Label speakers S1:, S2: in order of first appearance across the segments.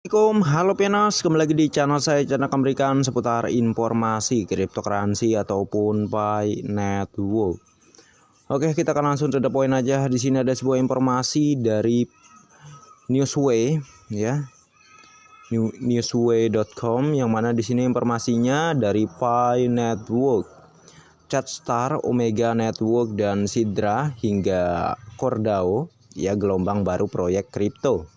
S1: Assalamualaikum, halo Pianos, kembali lagi di channel saya, channel memberikan seputar informasi cryptocurrency ataupun Pi Network. Oke, kita akan langsung to the point aja. Di sini ada sebuah informasi dari Newsway, ya, newsway.com, yang mana di sini informasinya dari Pi Network, Chatstar, Omega Network, dan Sidra hingga Cordao, ya, gelombang baru proyek kripto.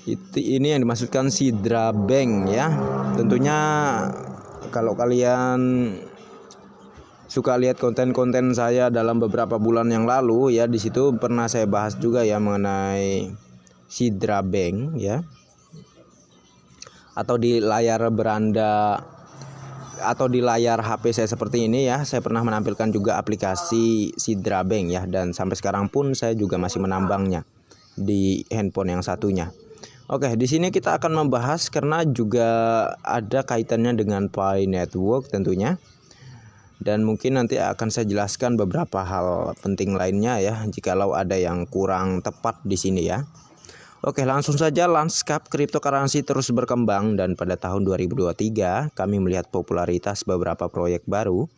S1: Ini yang dimaksudkan Sidra Bank, ya. Tentunya kalau kalian suka lihat konten-konten saya dalam beberapa bulan yang lalu, ya, di situ pernah saya bahas juga ya mengenai Sidra Bank, ya. Atau di layar beranda atau di layar HP saya seperti ini, ya, saya pernah menampilkan juga aplikasi Sidra Bank, ya, dan sampai sekarang pun saya juga masih menambangnya di handphone yang satunya. Oke, di sini kita akan membahas karena juga ada kaitannya dengan Pi Network tentunya. Dan mungkin nanti akan saya jelaskan beberapa hal penting lainnya, ya, jikalau ada yang kurang tepat di sini, ya. Oke, langsung saja. Lanskap cryptocurrency terus berkembang dan pada tahun 2023 kami melihat popularitas beberapa proyek baru.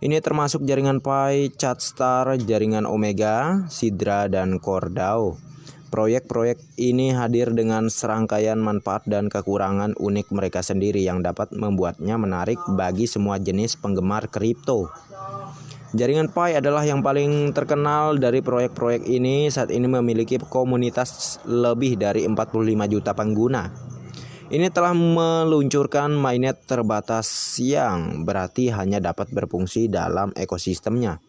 S1: Ini termasuk jaringan Pi, Chatstar, jaringan Omega, Sidra, dan Cordao. Proyek-proyek ini hadir dengan serangkaian manfaat dan kekurangan unik mereka sendiri yang dapat membuatnya menarik bagi semua jenis penggemar kripto. Jaringan Pi adalah yang paling terkenal dari proyek-proyek ini. Saat ini memiliki komunitas lebih dari 45 juta pengguna. Ini telah meluncurkan mainnet terbatas yang berarti hanya dapat berfungsi dalam ekosistemnya.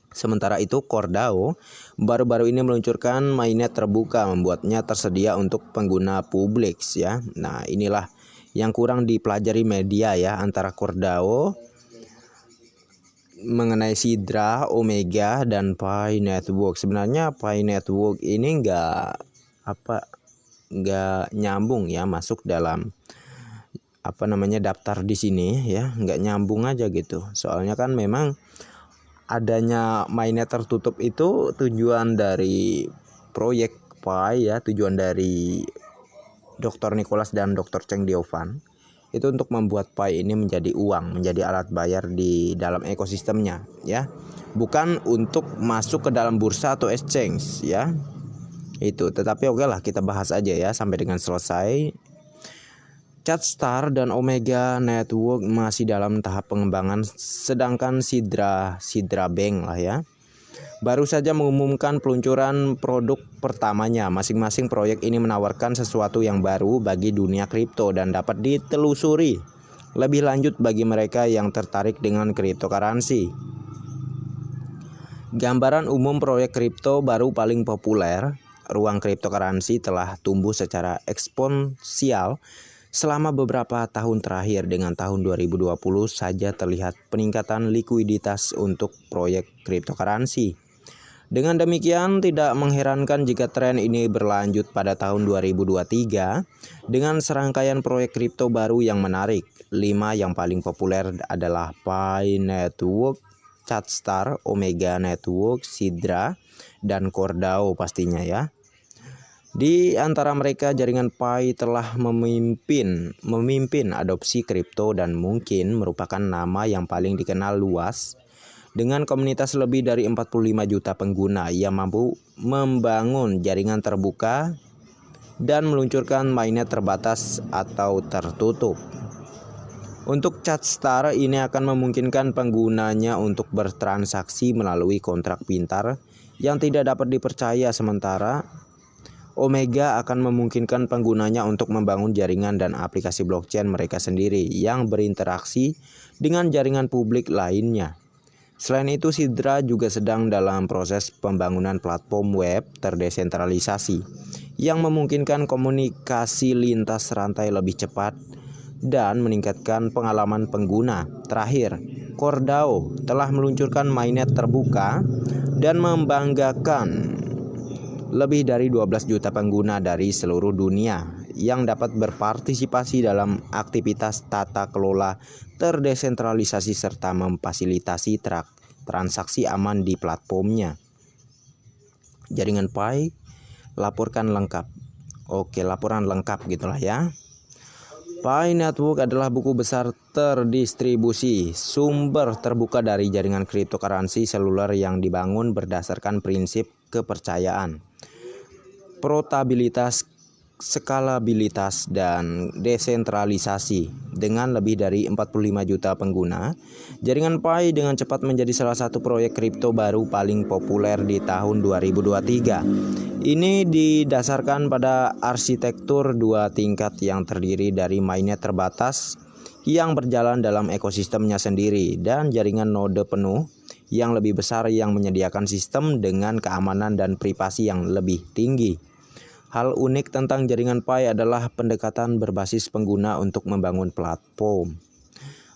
S1: Sementara itu, Cordao baru-baru ini meluncurkan mainnet terbuka, membuatnya tersedia untuk pengguna publik, ya. Nah, inilah yang kurang dipelajari media, ya, antara Cordao mengenai Sidra, Omega, dan Pi Network. Sebenarnya Pi Network ini nggak nyambung, ya, masuk dalam daftar di sini, ya, nggak nyambung aja gitu. Soalnya kan memang adanya mainnet tertutup itu tujuan dari proyek Pi, ya, tujuan dari Dr. Nicholas dan Dr. Cheng Diovan itu untuk membuat Pi ini menjadi uang, menjadi alat bayar di dalam ekosistemnya, ya, bukan untuk masuk ke dalam bursa atau exchange, ya. Itu, tetapi oke lah, kita bahas aja ya sampai dengan selesai. Chatstar dan Omega Network masih dalam tahap pengembangan, sedangkan Sidra Bank lah, ya, baru saja mengumumkan peluncuran produk pertamanya. Masing-masing proyek ini menawarkan sesuatu yang baru bagi dunia kripto dan dapat ditelusuri lebih lanjut bagi mereka yang tertarik dengan cryptocurrency. Gambaran umum proyek kripto baru paling populer. Ruang cryptocurrency telah tumbuh secara eksponensial selama beberapa tahun terakhir. Dengan tahun 2020 saja terlihat peningkatan likuiditas untuk proyek cryptocurrency. Dengan demikian, tidak mengherankan jika tren ini berlanjut pada tahun 2023 dengan serangkaian proyek kripto baru yang menarik. 5 yang paling populer adalah Pi Network, Chatstar, Omega Network, Sidra, dan Cordao pastinya, ya. Di antara mereka, jaringan Pi telah memimpin adopsi kripto dan mungkin merupakan nama yang paling dikenal luas. Dengan komunitas lebih dari 45 juta pengguna, ia mampu membangun jaringan terbuka dan meluncurkan mainnet terbatas atau tertutup. Untuk Chatstar, ini akan memungkinkan penggunanya untuk bertransaksi melalui kontrak pintar yang tidak dapat dipercaya, sementara Omega akan memungkinkan penggunanya untuk membangun jaringan dan aplikasi blockchain mereka sendiri yang berinteraksi dengan jaringan publik lainnya. Selain itu, Sidra juga sedang dalam proses pembangunan platform web terdesentralisasi yang memungkinkan komunikasi lintas rantai lebih cepat dan meningkatkan pengalaman pengguna. Terakhir, Cordao telah meluncurkan mainnet terbuka dan membanggakan lebih dari 12 juta pengguna dari seluruh dunia yang dapat berpartisipasi dalam aktivitas tata kelola terdesentralisasi serta memfasilitasi transaksi aman di platformnya. Jaringan Pi laporkan lengkap. Oke, laporan lengkap gitulah ya. Pi Network adalah buku besar terdistribusi, sumber terbuka dari jaringan cryptocurrency seluler yang dibangun berdasarkan prinsip kepercayaan, portabilitas, skalabilitas, dan desentralisasi. Dengan lebih dari 45 juta pengguna, jaringan Pi dengan cepat menjadi salah satu proyek kripto baru paling populer di tahun 2023. Ini didasarkan pada arsitektur dua tingkat yang terdiri dari mainnet terbatas yang berjalan dalam ekosistemnya sendiri dan jaringan node penuh yang lebih besar yang menyediakan sistem dengan keamanan dan privasi yang lebih tinggi. Hal unik tentang jaringan Pi adalah pendekatan berbasis pengguna untuk membangun platform.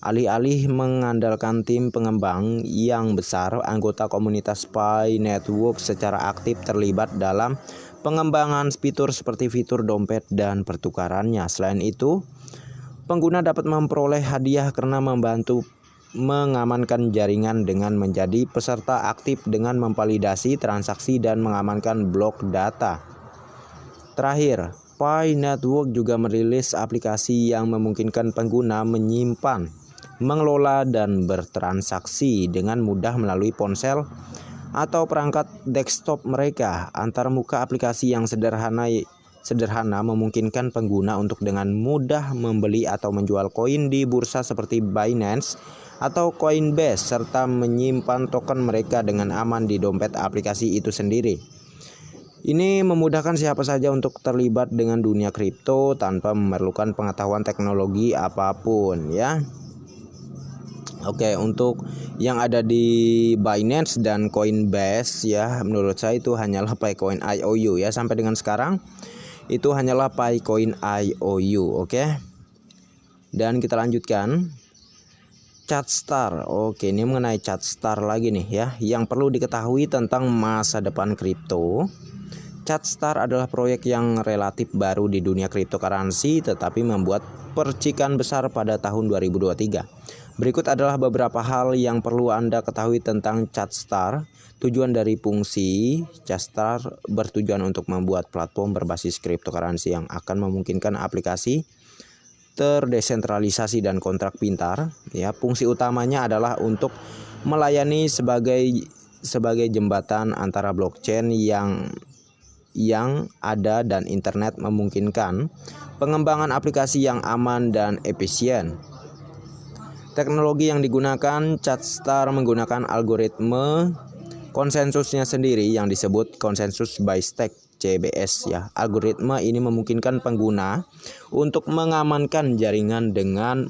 S1: Alih-alih mengandalkan tim pengembang yang besar, anggota komunitas Pi Network secara aktif terlibat dalam pengembangan fitur seperti fitur dompet dan pertukarannya. Selain itu, pengguna dapat memperoleh hadiah karena membantu mengamankan jaringan dengan menjadi peserta aktif dengan memvalidasi transaksi dan mengamankan blok data. Terakhir, Pi Network juga merilis aplikasi yang memungkinkan pengguna menyimpan, mengelola, dan bertransaksi dengan mudah melalui ponsel atau perangkat desktop mereka. Antarmuka aplikasi yang sederhana memungkinkan pengguna untuk dengan mudah membeli atau menjual koin di bursa seperti Binance atau Coinbase serta menyimpan token mereka dengan aman di dompet aplikasi itu sendiri. Ini memudahkan siapa saja untuk terlibat dengan dunia kripto tanpa memerlukan pengetahuan teknologi apapun ya. Oke, untuk yang ada di Binance dan Coinbase ya, menurut saya itu hanyalah Picoin IOU ya. Sampai dengan sekarang itu hanyalah Picoin IOU, oke. Dan kita lanjutkan. ChartStar. Oke, ini mengenai ChartStar lagi nih ya. Yang perlu diketahui tentang masa depan kripto. ChartStar adalah proyek yang relatif baru di dunia cryptocurrency tetapi membuat percikan besar pada tahun 2023. Berikut adalah beberapa hal yang perlu Anda ketahui tentang ChartStar. Tujuan dari fungsi ChartStar bertujuan untuk membuat platform berbasis cryptocurrency yang akan memungkinkan aplikasi terdesentralisasi dan kontrak pintar. Ya, fungsi utamanya adalah untuk melayani sebagai jembatan antara blockchain yang ada dan internet, memungkinkan pengembangan aplikasi yang aman dan efisien. Teknologi yang digunakan, ChartStar menggunakan algoritma konsensusnya sendiri yang disebut konsensus by stake CBS ya. Algoritma ini memungkinkan pengguna untuk mengamankan jaringan dengan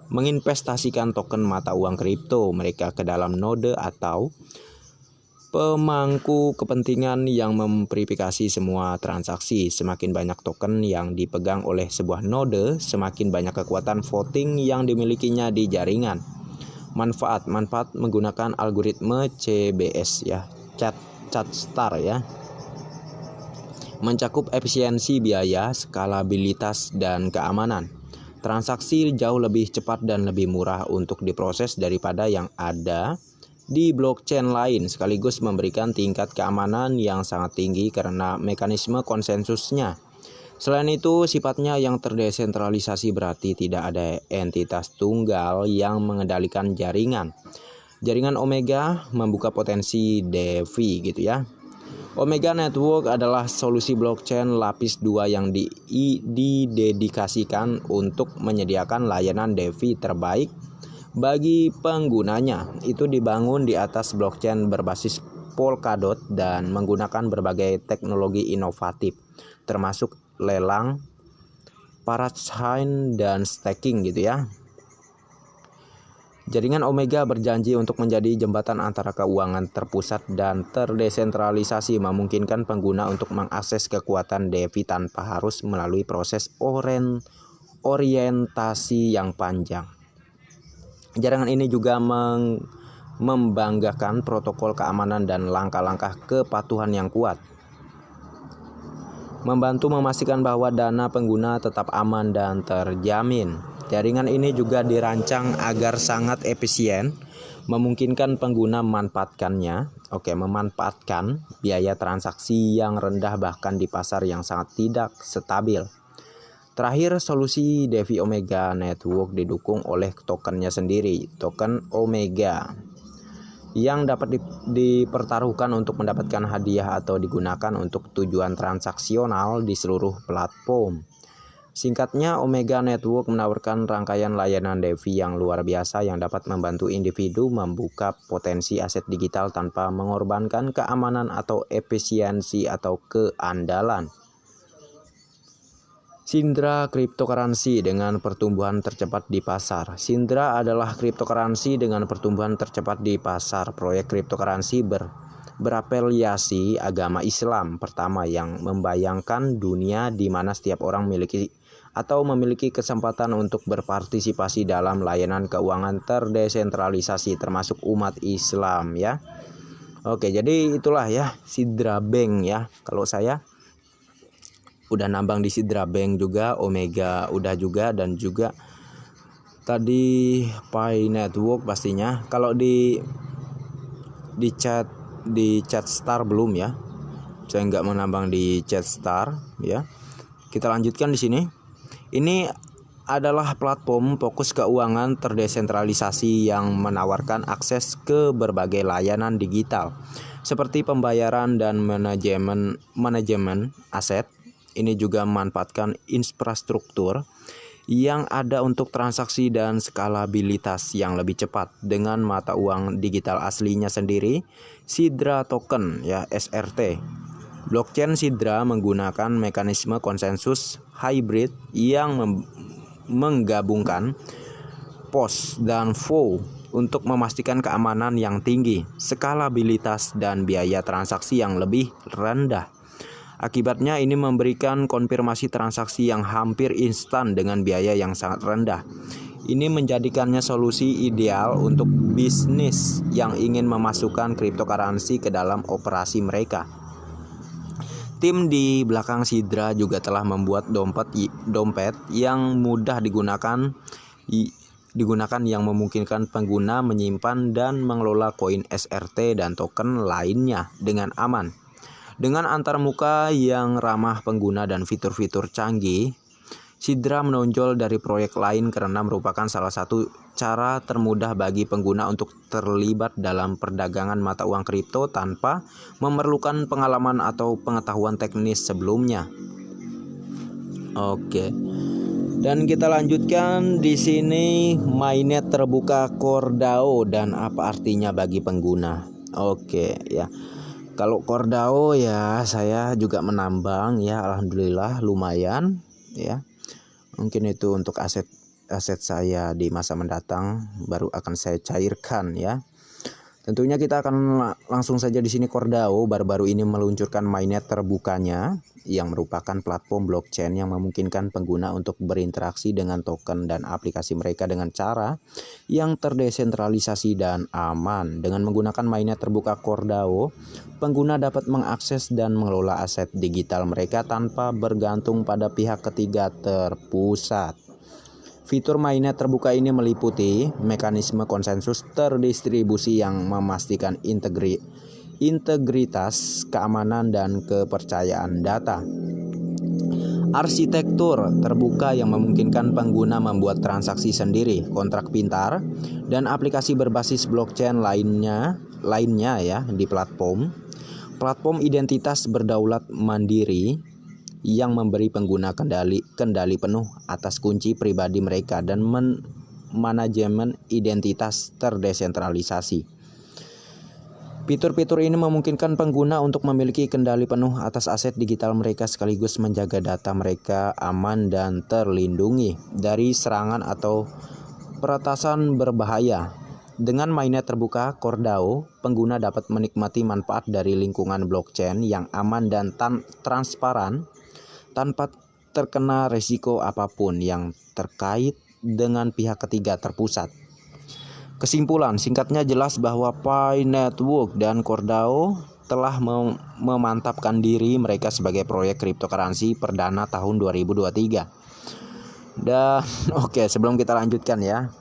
S1: menginvestasikan token mata uang kripto mereka ke dalam node atau pemangku kepentingan yang memverifikasi semua transaksi. Semakin banyak token yang dipegang oleh sebuah node, semakin banyak kekuatan voting yang dimilikinya di jaringan. Manfaat menggunakan algoritma CBS ya, ChartStar ya. Mencakup efisiensi biaya, skalabilitas, dan keamanan. Transaksi jauh lebih cepat dan lebih murah untuk diproses daripada yang ada di blockchain lain, sekaligus memberikan tingkat keamanan yang sangat tinggi karena mekanisme konsensusnya. Selain itu, sifatnya yang terdesentralisasi berarti tidak ada entitas tunggal yang mengendalikan jaringan. Jaringan Omega membuka potensi DeFi gitu ya. Omega Network adalah solusi blockchain lapis 2 yang didedikasikan untuk menyediakan layanan DeFi terbaik bagi penggunanya. Itu dibangun di atas blockchain berbasis Polkadot dan menggunakan berbagai teknologi inovatif termasuk lelang, parachain, dan staking gitu ya. Jaringan Omega berjanji untuk menjadi jembatan antara keuangan terpusat dan terdesentralisasi, memungkinkan pengguna untuk mengakses kekuatan DeFi tanpa harus melalui proses orientasi yang panjang. Jaringan ini juga membanggakan protokol keamanan dan langkah-langkah kepatuhan yang kuat, membantu memastikan bahwa dana pengguna tetap aman dan terjamin. Jaringan ini juga dirancang agar sangat efisien, memungkinkan pengguna memanfaatkannya memanfaatkan biaya transaksi yang rendah bahkan di pasar yang sangat tidak stabil. Terakhir, solusi DeFi Omega Network didukung oleh tokennya sendiri, token Omega, yang dapat dipertaruhkan untuk mendapatkan hadiah atau digunakan untuk tujuan transaksional di seluruh platform. Singkatnya, Omega Network menawarkan rangkaian layanan DeFi yang luar biasa yang dapat membantu individu membuka potensi aset digital tanpa mengorbankan keamanan atau efisiensi atau keandalan. Syndra cryptocurrency dengan pertumbuhan tercepat di pasar. Syndra adalah cryptocurrency dengan pertumbuhan tercepat di pasar. Proyek cryptocurrency berafiliasi agama Islam pertama yang membayangkan dunia di mana setiap orang memiliki kesempatan untuk berpartisipasi dalam layanan keuangan terdesentralisasi termasuk umat Islam ya. Oke, jadi itulah ya Syndra Bank ya. Kalau saya udah nambang di Syndra Bank juga, Omega udah juga, dan juga tadi Pi Network pastinya. Kalau di chat Star belum ya. Saya nggak menambang di chat Star ya. Kita lanjutkan di sini. Ini adalah platform fokus keuangan terdesentralisasi yang menawarkan akses ke berbagai layanan digital seperti pembayaran dan manajemen aset. Ini juga memanfaatkan infrastruktur yang ada untuk transaksi dan skalabilitas yang lebih cepat dengan mata uang digital aslinya sendiri, Syndra Token ya, SRT. Blockchain Syndra menggunakan mekanisme konsensus hybrid yang menggabungkan POS dan FOO untuk memastikan keamanan yang tinggi, skalabilitas, dan biaya transaksi yang lebih rendah. Akibatnya ini memberikan konfirmasi transaksi yang hampir instan dengan biaya yang sangat rendah. Ini menjadikannya solusi ideal untuk bisnis yang ingin memasukkan cryptocurrency ke dalam operasi mereka. Tim di belakang Syndra juga telah membuat dompet yang mudah digunakan yang memungkinkan pengguna menyimpan dan mengelola koin SRT dan token lainnya dengan aman. Dengan antarmuka yang ramah pengguna dan fitur-fitur canggih, Syndra menonjol dari proyek lain karena merupakan salah satu cara termudah bagi pengguna untuk terlibat dalam perdagangan mata uang kripto tanpa memerlukan pengalaman atau pengetahuan teknis sebelumnya. Oke. Dan kita lanjutkan di sini, mainnet terbuka CoreDAO dan apa artinya bagi pengguna. Oke ya. Kalau CoreDAO ya saya juga menambang ya, alhamdulillah lumayan ya. Mungkin itu untuk aset saya di masa mendatang baru akan saya cairkan ya. Tentunya kita akan langsung saja di sini CoreDAO baru-baru ini meluncurkan mainnet terbukanya yang merupakan platform blockchain yang memungkinkan pengguna untuk berinteraksi dengan token dan aplikasi mereka dengan cara yang terdesentralisasi dan aman. Dengan menggunakan mainnet terbuka CoreDAO, pengguna dapat mengakses dan mengelola aset digital mereka tanpa bergantung pada pihak ketiga terpusat. Fitur mainnet terbuka ini meliputi mekanisme konsensus terdistribusi yang memastikan integritas, keamanan, dan kepercayaan data. Arsitektur terbuka yang memungkinkan pengguna membuat transaksi sendiri, kontrak pintar, dan aplikasi berbasis blockchain lainnya ya di platform. Platform identitas berdaulat mandiri yang memberi pengguna kendali penuh atas kunci pribadi mereka dan manajemen identitas terdesentralisasi. Fitur-fitur ini memungkinkan pengguna untuk memiliki kendali penuh atas aset digital mereka sekaligus menjaga data mereka aman dan terlindungi dari serangan atau peretasan berbahaya. Dengan mainnet terbuka CoreDAO, pengguna dapat menikmati manfaat dari lingkungan blockchain yang aman dan transparan tanpa terkena risiko apapun yang terkait dengan pihak ketiga terpusat. Kesimpulan singkatnya jelas bahwa Pi Network dan CoreDAO telah memantapkan diri mereka sebagai proyek cryptocurrency perdana tahun 2023. Dan oke, sebelum kita lanjutkan ya,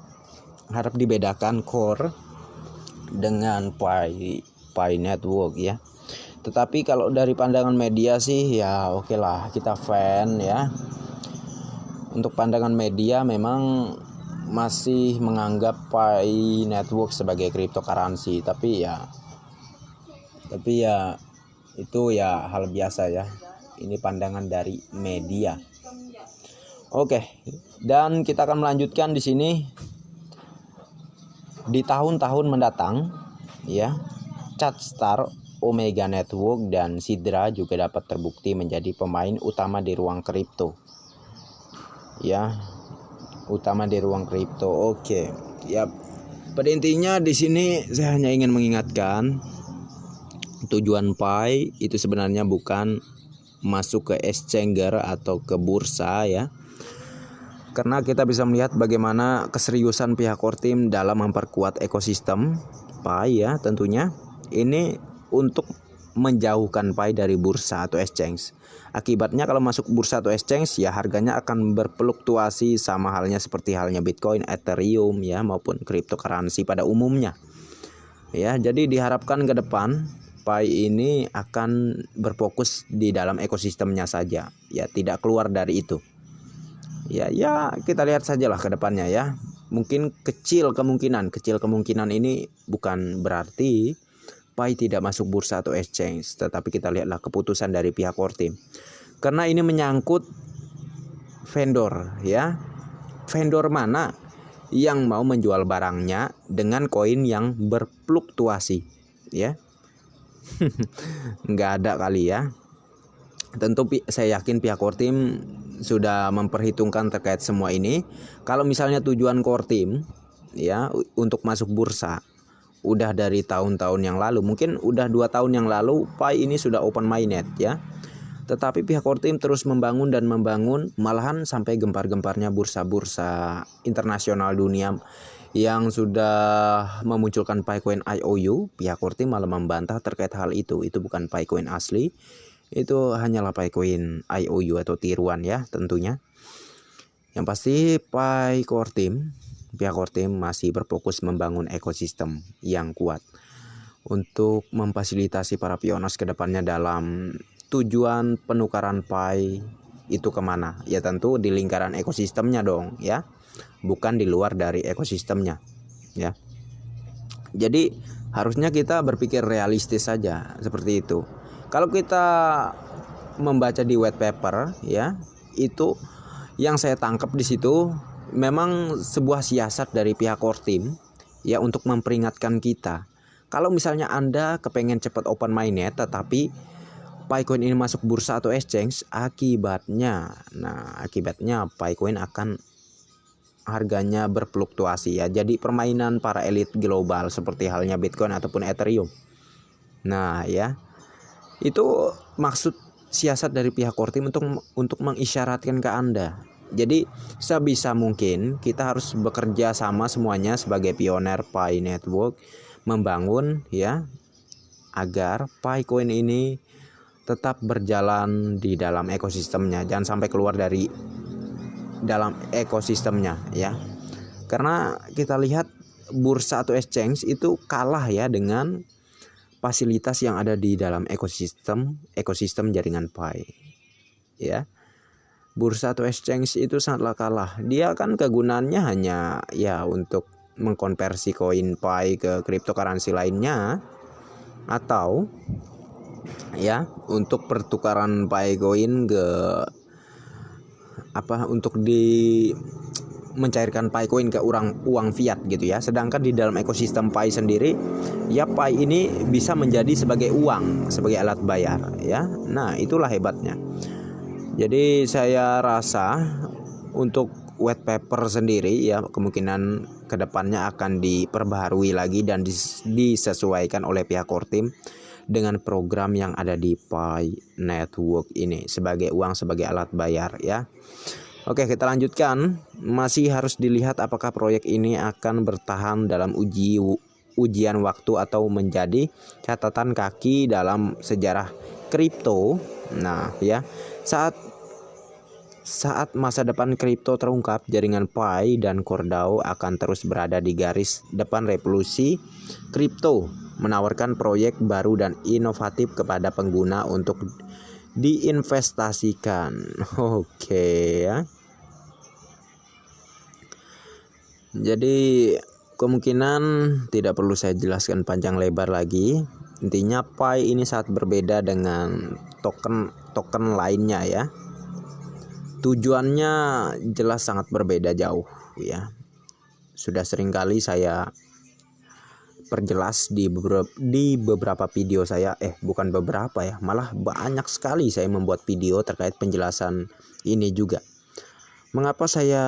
S1: harap dibedakan Core dengan Pi Pi Network ya. Tetapi kalau dari pandangan media sih ya oke lah, kita fan ya. Untuk pandangan media memang masih menganggap Pi Network sebagai cryptocurrency, tapi ya itu ya hal biasa ya. Ini pandangan dari media. Oke, dan kita akan melanjutkan di sini. Di tahun-tahun mendatang ya, ChartStar, Omega Network dan Sidra juga dapat terbukti menjadi pemain utama di ruang kripto. Ya, utama di ruang kripto. Oke. Ya, pada intinya di sini saya hanya ingin mengingatkan tujuan Pi itu sebenarnya bukan masuk ke exchanger atau ke bursa ya. Karena kita bisa melihat bagaimana keseriusan pihak core team dalam memperkuat ekosistem Pi ya, tentunya ini untuk menjauhkan Pi dari bursa atau exchange. Akibatnya kalau masuk bursa atau exchange ya harganya akan berfluktuasi sama halnya seperti halnya Bitcoin, Ethereum ya maupun cryptocurrency pada umumnya. Ya, jadi diharapkan ke depan Pi ini akan berfokus di dalam ekosistemnya saja ya, tidak keluar dari itu. Ya kita lihat sajalah ke depannya ya. Mungkin kecil kemungkinan ini bukan berarti Pi tidak masuk bursa atau exchange, tetapi kita lihatlah keputusan dari pihak core team. Karena ini menyangkut vendor ya. Vendor mana yang mau menjual barangnya dengan koin yang berfluktuasi ya. Nggak ada kali ya. Tentu saya yakin pihak core team sudah memperhitungkan terkait semua ini. Kalau misalnya tujuan core team ya untuk masuk bursa udah dari tahun-tahun yang lalu, mungkin udah 2 tahun yang lalu Pi ini sudah open mainnet ya. Tetapi pihak core team terus membangun, malahan sampai gempar-gemparnya bursa-bursa internasional dunia yang sudah memunculkan Picoin IOU. Pihak core team malah membantah terkait hal itu. Itu bukan Picoin asli. Itu hanyalah Picoin IOU atau tiruan ya tentunya. Yang pasti pihak core team masih berfokus membangun ekosistem yang kuat untuk memfasilitasi para pioneers ke depannya dalam tujuan penukaran Pi itu kemana. Ya tentu di lingkaran ekosistemnya dong ya, bukan di luar dari ekosistemnya ya. Jadi harusnya kita berpikir realistis saja seperti itu. Kalau kita membaca di white paper ya, itu yang saya tangkap di situ memang sebuah siasat dari pihak core team ya untuk memperingatkan kita. Kalau misalnya Anda kepengen cepat open mainnet tetapi Picoin ini masuk bursa atau exchange, akibatnya Picoin akan harganya berfluktuasi ya. Jadi permainan para elit global seperti halnya Bitcoin ataupun Ethereum. Nah ya, itu maksud siasat dari pihak core team untuk mengisyaratkan ke Anda. Jadi sebisa mungkin kita harus bekerja sama semuanya sebagai pioner Pi Network membangun ya agar Picoin ini tetap berjalan di dalam ekosistemnya, jangan sampai keluar dari dalam ekosistemnya ya. Karena kita lihat bursa atau exchange itu kalah ya dengan fasilitas yang ada di dalam ekosistem jaringan Pi ya. Bursa atau exchange itu sangatlah kalah. Dia kan kegunaannya hanya ya untuk mengkonversi koin Pi ke cryptocurrency lainnya, atau ya untuk pertukaran Picoin ke untuk mencairkan Picoin ke uang fiat gitu ya. Sedangkan di dalam ekosistem Pi sendiri ya, Pi ini bisa menjadi sebagai uang, sebagai alat bayar ya. Nah itulah hebatnya. Jadi saya rasa untuk white paper sendiri ya kemungkinan kedepannya akan diperbaharui lagi dan disesuaikan oleh pihak core team dengan program yang ada di Pi Network ini sebagai uang, sebagai alat bayar ya. Oke, kita lanjutkan. Masih harus dilihat apakah proyek ini akan bertahan dalam ujian waktu atau menjadi catatan kaki dalam sejarah kripto. Nah ya, saat masa depan kripto terungkap, jaringan Pi dan CoreDAO akan terus berada di garis depan revolusi kripto menawarkan proyek baru dan inovatif kepada pengguna untuk diinvestasikan. Oke ya. Jadi kemungkinan tidak perlu saya jelaskan panjang lebar lagi. Intinya Pi ini sangat berbeda dengan token lainnya ya. Tujuannya jelas sangat berbeda jauh ya. Sudah sering kali saya perjelas di beberapa video saya, bukan beberapa ya, malah banyak sekali saya membuat video terkait penjelasan ini juga. Mengapa saya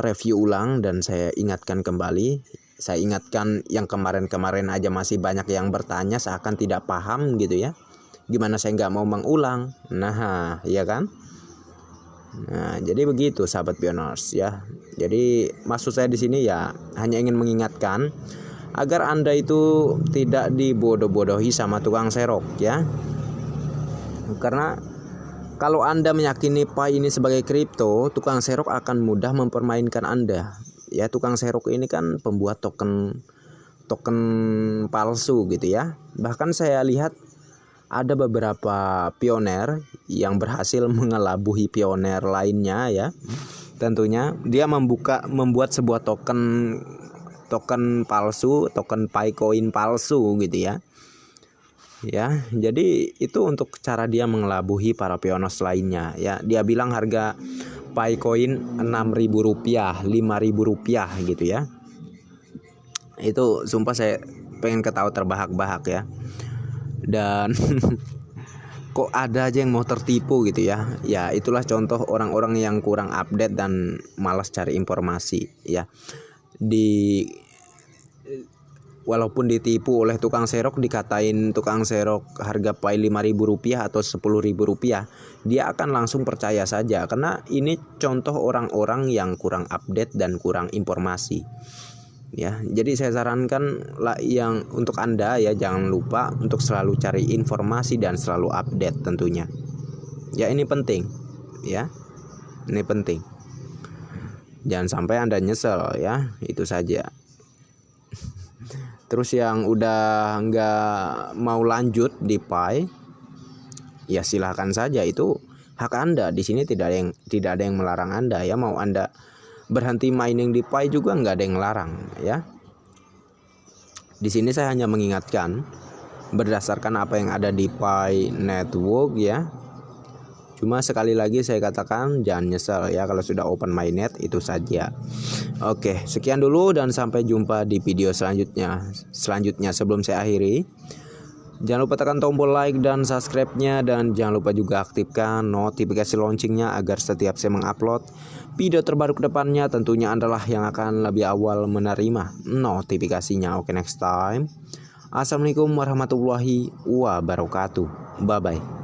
S1: review ulang dan saya ingatkan kembali? Saya ingatkan yang kemarin-kemarin aja masih banyak yang bertanya seakan tidak paham gitu ya. Gimana saya nggak mau mengulang? Nah, iya kan? Nah, jadi begitu sahabat Pioners ya. Jadi maksud saya di sini ya hanya ingin mengingatkan agar Anda itu tidak dibodoh-bodohi sama tukang serok ya. Karena kalau Anda meyakini Pi ini sebagai kripto, tukang serok akan mudah mempermainkan Anda. Ya, tukang serok ini kan pembuat token palsu gitu ya. Bahkan saya lihat ada beberapa pioner yang berhasil mengelabui pioner lainnya ya. Tentunya dia membuat sebuah token palsu, token Picoin palsu gitu ya. Ya, jadi itu untuk cara dia mengelabui para pioners lainnya ya. Dia bilang harga Picoin Rp6.000, Rp5.000 gitu ya. Itu sumpah saya pengen ketawa terbahak-bahak ya. Dan kok ada aja yang mau tertipu gitu ya. Ya, itulah contoh orang-orang yang kurang update dan malas cari informasi ya. Walaupun ditipu oleh tukang serok, dikatain tukang serok harga Pi Rp5.000 atau Rp10.000, dia akan langsung percaya saja karena ini contoh orang-orang yang kurang update dan kurang informasi. Ya, jadi saya sarankan yang untuk Anda ya, jangan lupa untuk selalu cari informasi dan selalu update tentunya. Ya, ini penting ya. Ini penting. Jangan sampai Anda nyesel ya, itu saja. Terus yang udah nggak mau lanjut di Pi, ya silahkan saja, itu hak Anda. Di sini tidak ada yang melarang Anda ya. Mau Anda berhenti mining di Pi juga nggak ada yang melarang ya. Di sini saya hanya mengingatkan berdasarkan apa yang ada di Pi Network ya. Cuma sekali lagi saya katakan jangan nyesel ya kalau sudah open mainnet, itu saja. Oke, sekian dulu dan sampai jumpa di video selanjutnya. Sebelum saya akhiri, jangan lupa tekan tombol like dan subscribe-nya, dan jangan lupa juga aktifkan notifikasi loncengnya agar setiap saya mengupload video terbaru ke depannya tentunya adalah yang akan lebih awal menerima notifikasinya. Oke, next time. Assalamualaikum warahmatullahi wabarakatuh. Bye bye.